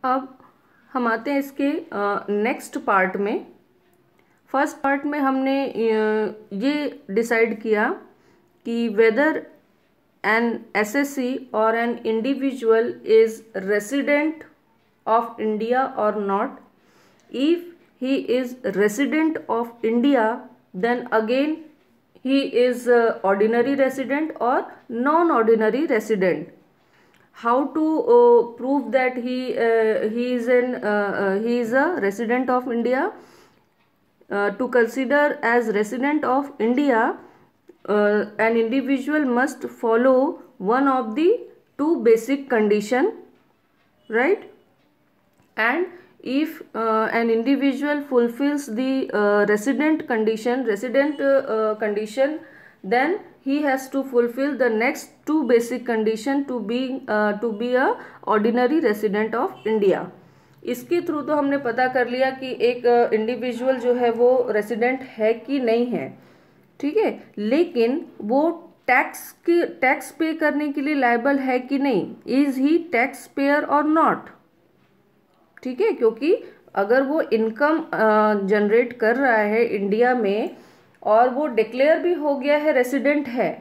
अब हम आते हैं इसके नेक्स्ट पार्ट में। फर्स्ट पार्ट में हमने ये डिसाइड किया कि वेदर एन एसएससी और an individual is resident of India or not. If he is resident of India, then again he is ordinary resident or non-ordinary resident. How to prove that he is a resident of India? To consider as resident of India, an individual must follow one of the two basic condition, right? And if an individual fulfills the resident condition, then he has to fulfill the next two basic condition to be a ordinary resident of India. इसके through तो हमने पता कर लिया कि एक individual जो है वो रेसिडेंट है कि नहीं है, ठीक है, लेकिन वो टैक्स पे करने के लिए लायबल है कि नहीं, इज ही टैक्स पेयर और नॉट, ठीक है, क्योंकि अगर वो इनकम जनरेट कर रहा है इंडिया में और वो डिक्लेयर भी हो गया है रेसिडेंट है,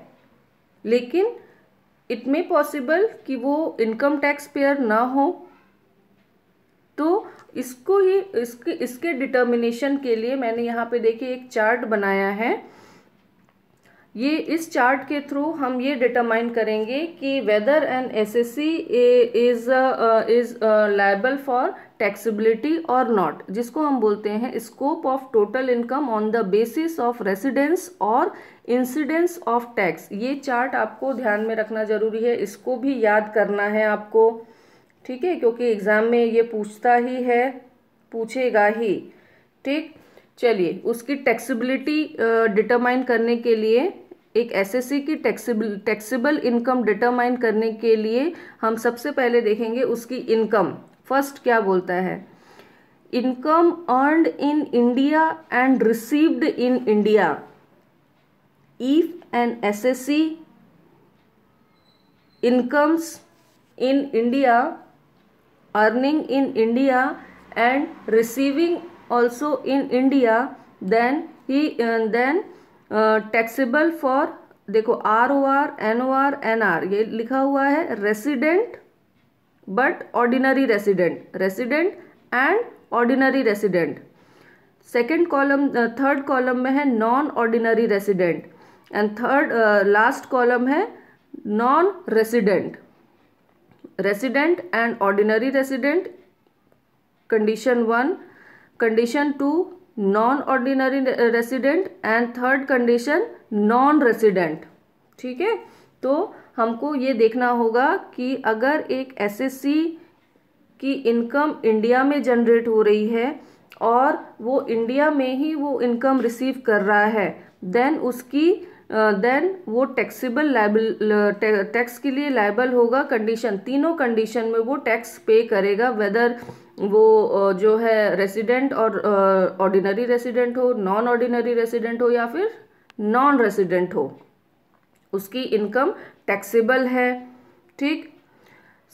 लेकिन इट मे पॉसिबल कि वो इनकम टैक्स पेयर ना हो, तो इसको ही इसके डिटर्मिनेशन के लिए मैंने यहाँ पे देखिए एक चार्ट बनाया है। ये इस चार्ट के थ्रू हम ये डिटरमाइन करेंगे कि whether an assessee is liable for taxability और नॉट, जिसको हम बोलते हैं scope of total income on the basis of residence और इंसिडेंस ऑफ टैक्स। ये चार्ट आपको ध्यान में रखना जरूरी है, इसको भी याद करना है आपको, ठीक है, क्योंकि एग्जाम में ये पूछता ही है, पूछेगा ही, ठीक। चलिए, उसकी टैक्सेबिलिटी डिटरमाइन करने के लिए, एक एसएससी की टैक्सेबल इनकम डिटरमाइन करने के लिए हम सबसे पहले देखेंगे उसकी इनकम। फर्स्ट क्या बोलता है, income earned in India and received in India. If an assessee incomes in India, earning in India and receiving also in India, then taxable for, देखो ROR, NOR, NR ये लिखा हुआ है, resident but ordinary resident, resident and ordinary resident. Second column, third column में है non ordinary resident and third last column है non resident. Resident and ordinary resident condition 1, condition 2 non ordinary resident and third condition non resident, ठीक है। तो हमको ये देखना होगा कि अगर एक एसएससी की इनकम इंडिया में जनरेट हो रही है और वो इंडिया में ही वो इनकम रिसीव कर रहा है, देन वो टैक्सेबल लायबल, टैक्स के लिए लायबल होगा। कंडीशन, तीनों कंडीशन में वो टैक्स पे करेगा, वेदर वो जो है रेसिडेंट और ऑर्डिनरी रेसिडेंट हो, नॉन ऑर्डिनरी रेसिडेंट हो या फिर नॉन रेसिडेंट हो, उसकी इनकम टैक्सेबल है, ठीक।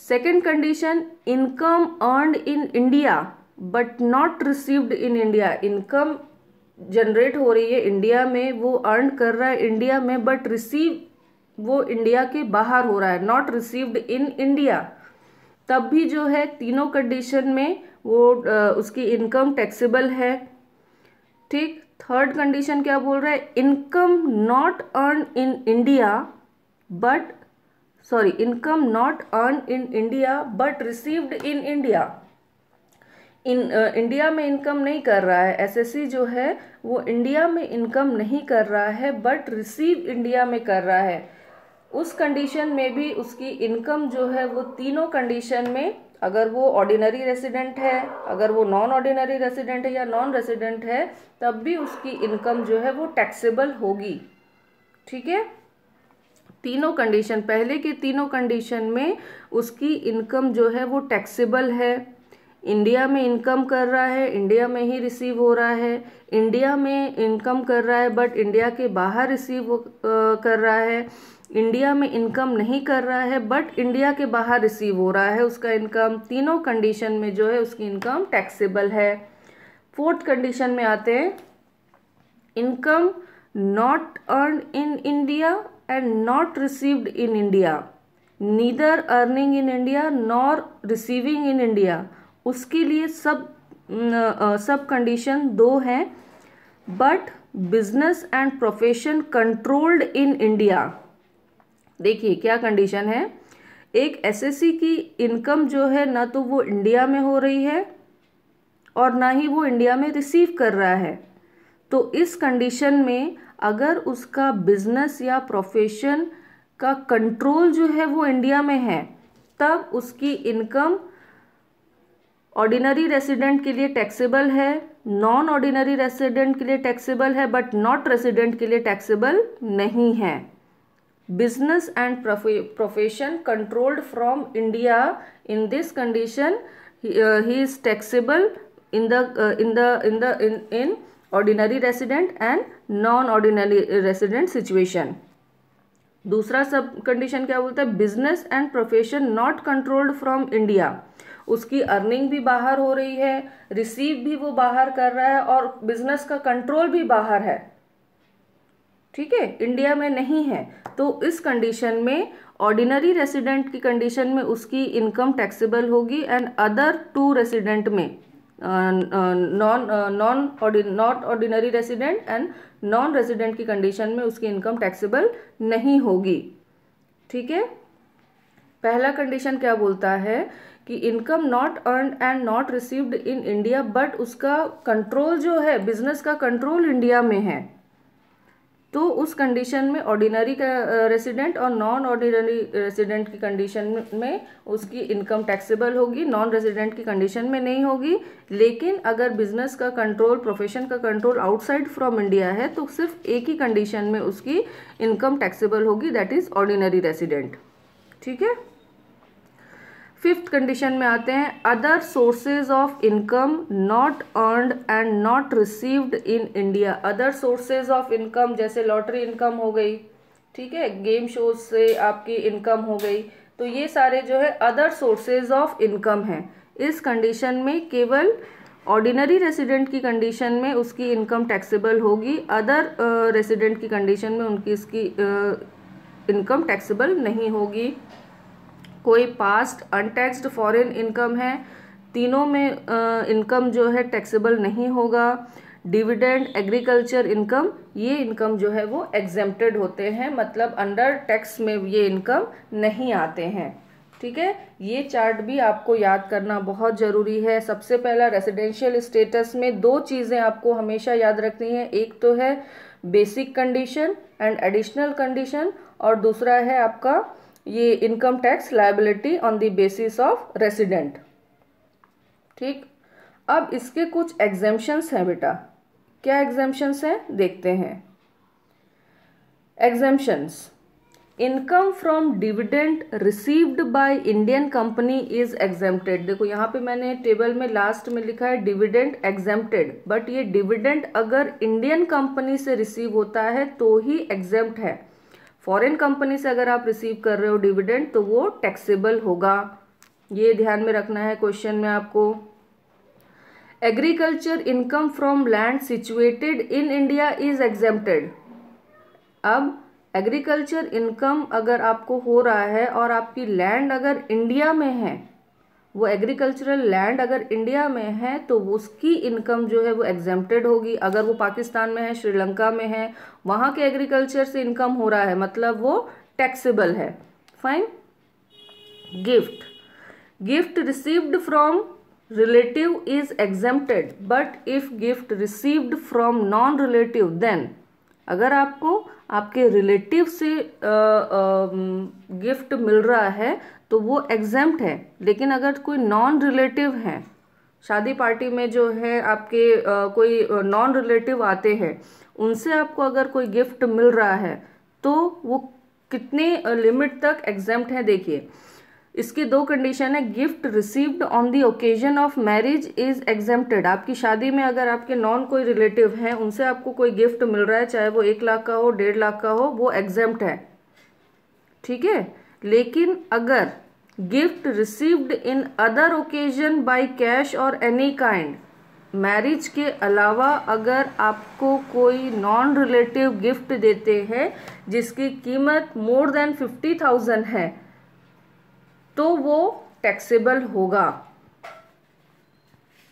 Second condition, income earned in India but not received in India. Income generate हो रही है इंडिया में, वो अर्न कर रहा है इंडिया में, बट रिसीव वो इंडिया के बाहर हो रहा है, नॉट रिसीव्ड इन इंडिया, तब भी जो है तीनों कंडीशन में वो उसकी इनकम टैक्सेबल है, ठीक। थर्ड कंडीशन क्या बोल रहा है, income not earn in India but, sorry, income not earn in India but received in India. India में इनकम नहीं कर रहा है एसएससी जो है, वो इंडिया में इनकम नहीं कर रहा है बट रिसीव इंडिया में कर रहा है। उस कंडीशन में भी उसकी इनकम जो है वो तीनों कंडीशन में, अगर वो ऑर्डिनरी रेसिडेंट है, अगर वो नॉन ऑर्डिनरी रेसिडेंट है या नॉन रेसिडेंट है, तब भी उसकी इनकम जो है वो टैक्सेबल होगी, ठीक है। तीनों कंडीशन, पहले की तीनों कंडीशन में उसकी इनकम जो है वो टैक्सेबल है। इंडिया में इनकम कर रहा है, इंडिया में ही रिसीव हो रहा है, इंडिया में इनकम कर रहा है बट इंडिया के बाहर रिसीव कर रहा है, इंडिया में इनकम नहीं कर रहा है बट इंडिया के बाहर रिसीव हो रहा है उसका इनकम, तीनों कंडीशन में जो है उसकी इनकम टैक्सेबल है। फोर्थ कंडीशन में आते हैं, income not earn in India and not received in India, neither earning in India nor receiving in India. उसके लिए सब कंडीशन दो हैं, but business and profession controlled in India. देखिए क्या कंडीशन है, एक एसएससी की इनकम जो है ना तो वो इंडिया में हो रही है और ना ही वो इंडिया में रिसीव कर रहा है। तो इस कंडीशन में अगर उसका बिजनेस या प्रोफेशन का कंट्रोल जो है वो इंडिया में है, तब उसकी इनकम ऑर्डिनरी रेसिडेंट के लिए टैक्सेबल है, नॉन ऑर्डिनरी रेसिडेंट के लिए टैक्सेबल है, बट नॉट रेसिडेंट के लिए टैक्सेबल नहीं है। Business and profession controlled from India, in this condition he is taxable in ordinary resident and non ordinary resident situation। दूसरा सब कंडीशन क्या बोलता है, business and profession not controlled from India, उसकी अर्निंग भी बाहर हो रही है, रिसीव भी वो बाहर कर रहा है और बिजनेस का कंट्रोल भी बाहर है, ठीक है, इंडिया में नहीं है। तो इस कंडीशन में ऑर्डिनरी रेसिडेंट की कंडीशन में उसकी इनकम टैक्सेबल होगी एंड अदर टू रेसिडेंट में not ordinary resident and non resident की कंडीशन में उसकी इनकम टैक्सेबल नहीं होगी, ठीक है। पहला कंडीशन क्या बोलता है कि income not earned and not received in India, but उसका कंट्रोल जो है, बिजनेस का कंट्रोल इंडिया में है, तो उस कंडीशन में ऑर्डिनरी रेसिडेंट और नॉन ऑर्डिनरी रेसिडेंट की कंडीशन में उसकी इनकम टैक्सेबल होगी, नॉन रेसिडेंट की कंडीशन में नहीं होगी। लेकिन अगर बिजनेस का कंट्रोल, प्रोफेशन का कंट्रोल आउटसाइड फ्रॉम इंडिया है तो सिर्फ एक ही कंडीशन में उसकी इनकम टैक्सेबल होगी, दैट इज ऑर्डिनरी रेसिडेंट, ठीक है। फिफ्थ कंडीशन में आते हैं, other sources of income not earned and not received in India. Other sources of income जैसे लॉटरी इनकम हो गई, ठीक है, गेम शोज से आपकी इनकम हो गई, तो ये सारे जो है अदर सोर्सेज ऑफ इनकम हैं। इस कंडीशन में केवल ऑर्डिनरी रेसिडेंट की कंडीशन में उसकी इनकम टैक्सेबल होगी, अदर रेसिडेंट की कंडीशन में उनकी इसकी इनकम टैक्सेबल नहीं होगी। कोई पास्ट अनटैक्स्ड फॉरेन इनकम है, तीनों में इनकम जो है टैक्सेबल नहीं होगा। डिविडेंड, एग्रीकल्चर इनकम, ये इनकम जो है वो एग्जेम्प्टेड होते हैं, मतलब अंडर टैक्स में ये इनकम नहीं आते हैं, ठीक है। ये चार्ट भी आपको याद करना बहुत ज़रूरी है। सबसे पहला रेसिडेंशियल स्टेटस में दो चीज़ें आपको हमेशा याद रखनी है, एक तो है basic condition and additional condition, और दूसरा है आपका ये income tax liability on the basis of resident, ठीक। अब इसके कुछ एग्जेम्पशंस हैं बेटा, क्या एग्जेम्पशंस हैं देखते हैं। Exemptions, income from dividend received by Indian company is exempted. देखो यहाँ पे मैंने टेबल में लास्ट में लिखा है डिविडेंड एग्जेम्प्टेड, बट ये डिविडेंड अगर इंडियन कंपनी से रिसीव होता है तो ही एग्जेम्प्ट है। फॉरेन कंपनी से अगर आप रिसीव कर रहे हो डिविडेंड तो वो टैक्सेबल होगा, ये ध्यान में रखना है क्वेश्चन में आपको। Agriculture income from land situated in India is exempted. अब एग्रीकल्चर इनकम अगर आपको हो रहा है और आपकी लैंड अगर इंडिया में है, वो एग्रीकल्चरल लैंड अगर इंडिया में है तो उसकी इनकम जो है वो एग्जेम्प्टेड होगी। अगर वो पाकिस्तान में है, श्रीलंका में है, वहाँ के एग्रीकल्चर से इनकम हो रहा है, मतलब वो टैक्सेबल है, fine. Gift, gift received from relative is exempted, but if gift received from non relative then, अगर आपको आपके रिलेटिव से गिफ्ट मिल रहा है तो वो एग्जेम्प्ट है। लेकिन अगर कोई नॉन रिलेटिव है, शादी पार्टी में जो है आपके कोई नॉन रिलेटिव आते हैं, उनसे आपको अगर कोई गिफ्ट मिल रहा है तो वो कितने लिमिट तक एग्जेम्प्ट है। देखिए इसकी दो कंडीशन है, gift received on the occasion of marriage is exempted. आपकी शादी में अगर आपके नॉन कोई रिलेटिव हैं, उनसे आपको कोई गिफ्ट मिल रहा है, चाहे वो 1 लाख का हो, 1.5 लाख का हो, वो एग्जेम्प्ट है, ठीक है। लेकिन अगर gift received in other occasion by cash और एनी काइंड, मैरिज के अलावा अगर आपको कोई नॉन रिलेटिव गिफ्ट देते हैं जिसकी कीमत मोर देन 50,000 है, तो वो टैक्सेबल होगा।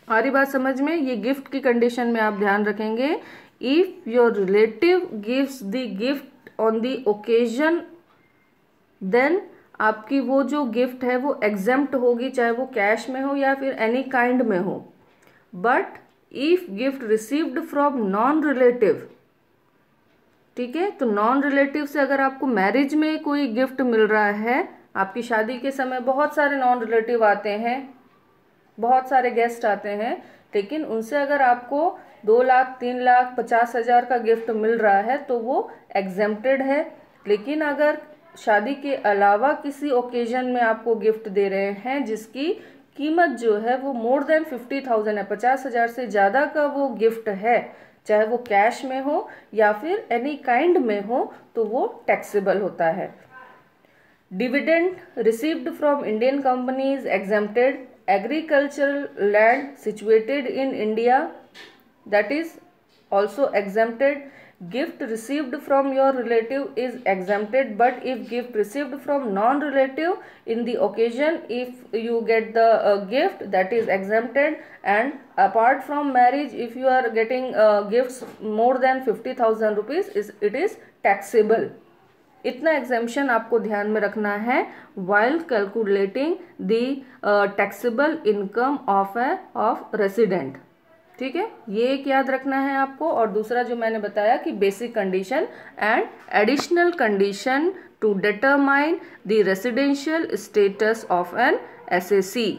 आ रही बात समझ में? ये गिफ्ट की कंडीशन में आप ध्यान रखेंगे। If your relative gives the gift on the occasion, then आपकी वो जो गिफ्ट है वो एग्जेम्प्ट होगी, चाहे वो कैश में हो या फिर एनी काइंड में हो। But if gift received from non relative, ठीक है, तो नॉन रिलेटिव से अगर आपको मैरिज में कोई गिफ्ट मिल रहा है, आपकी शादी के समय बहुत सारे नॉन रिलेटिव आते हैं, बहुत सारे गेस्ट आते हैं, लेकिन उनसे अगर आपको 2 लाख 3 लाख 50,000 का गिफ्ट मिल रहा है तो वो एग्जेम्प्टेड है। लेकिन अगर शादी के अलावा किसी ओकेजन में आपको गिफ्ट दे रहे हैं जिसकी कीमत जो है वो मोर देन 50,000 है, 50,000 से ज़्यादा का वो गिफ्ट है, चाहे वो कैश में हो या फिर एनी काइंड में हो, तो वो टैक्सेबल होता है। Dividend received from Indian companies exempted. Agricultural land situated in India, that is also exempted. Gift received from your relative is exempted, but if gift received from non-relative in the occasion, if you get the gift, that is exempted. And apart from marriage, if you are getting gifts more than 50,000 rupees, it is taxable. इतना exemption आपको ध्यान में रखना है while calculating the taxable income of resident. ठीक है, ये एक याद रखना है आपको। और दूसरा जो मैंने बताया कि basic condition and additional condition to determine the residential status of an SSC.